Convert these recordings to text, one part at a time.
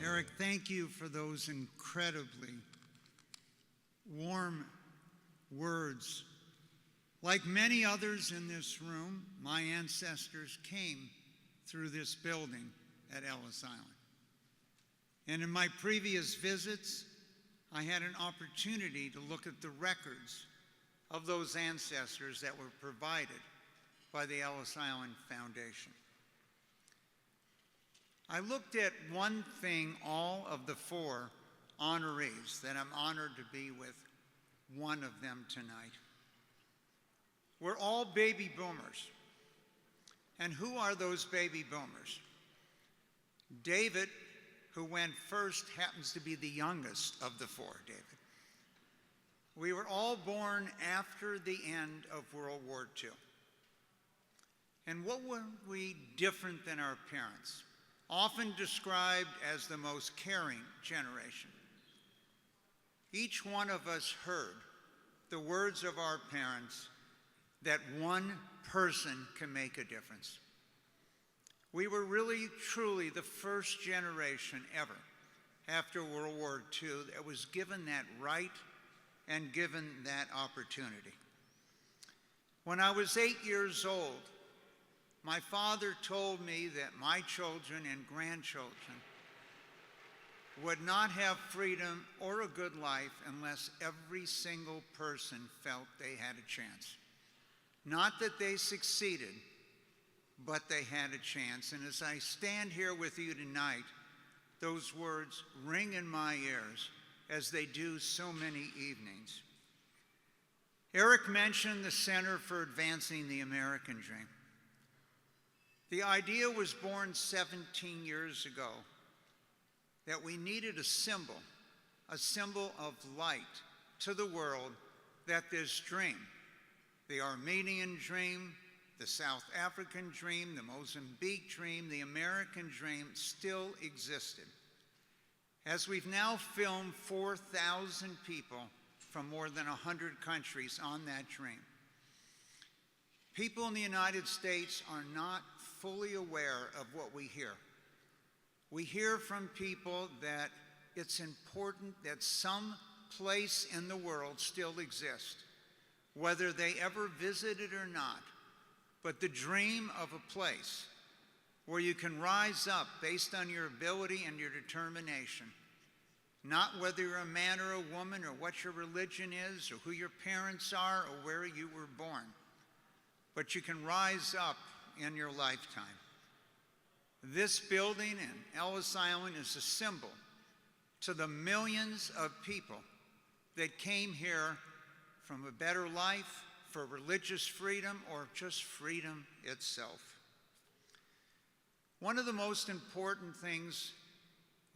Eric, thank you for those incredibly warm words. Like many others in this room, my ancestors came through this building at Ellis Island. And in my previous visits, I had an opportunity to look at the records of those ancestors that were provided by the Ellis Island Foundation. I looked at one thing, all of the 4 honorees, that I'm honored to be with one of them tonight. We're all baby boomers. And who are those baby boomers? David, who went first, happens to be the youngest of the 4, David. We were all born after the end of World War II. And what were we different than our parents? Often described as the most caring generation. Each one of us heard the words of our parents that one person can make a difference. We were really, truly the first generation ever after World War II that was given that right and given that opportunity. When I was 8 years old, my father told me that my children and grandchildren would not have freedom or a good life unless every single person felt they had a chance. Not that they succeeded, but they had a chance. And as I stand here with you tonight, those words ring in my ears as they do so many evenings. Eric mentioned the Center for Advancing the American Dream. The idea was born 17 years ago that we needed a symbol of light to the world, that this dream, the Armenian dream, the South African dream, the Mozambique dream, the American dream still existed. As we've now filmed 4,000 people from more than 100 countries on that dream. People in the United States are not fully aware of what we hear. We hear from people that it's important that some place in the world still exists, whether they ever visit it or not, but the dream of a place where you can rise up based on your ability and your determination, not whether you're a man or a woman or what your religion is or who your parents are or where you were born, but you can rise up in your lifetime. This building in Ellis Island is a symbol to the millions of people that came here from a better life, for religious freedom, or just freedom itself. One of the most important things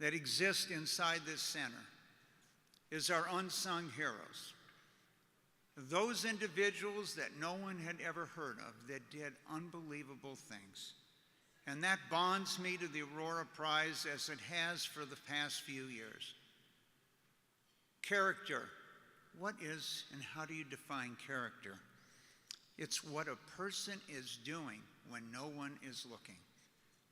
that exist inside this center is our unsung heroes. Those individuals that no one had ever heard of that did unbelievable things. And that bonds me to the Aurora Prize as it has for the past few years. Character. What is and how do you define character? It's what a person is doing when no one is looking.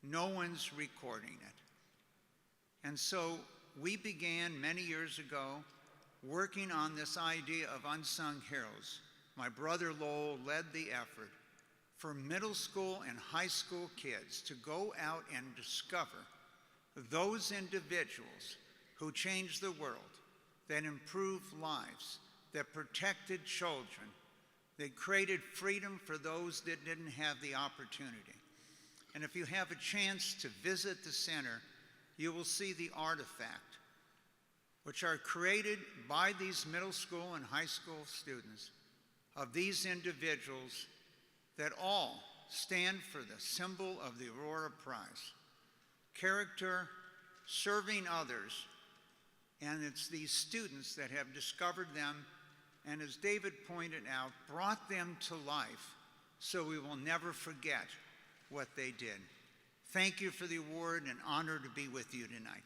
No one's recording it. And so we began many years ago working on this idea of unsung heroes. My brother Lowell led the effort for middle school and high school kids to go out and discover those individuals who changed the world, that improved lives, that protected children, that created freedom for those that didn't have the opportunity. And if you have a chance to visit the center, you will see the artifact, which are created by these middle school and high school students, of these individuals that all stand for the symbol of the Aurora Prize. Character, serving others, and it's these students that have discovered them, and as David pointed out, brought them to life so we will never forget what they did. Thank you for the award, and honor to be with you tonight.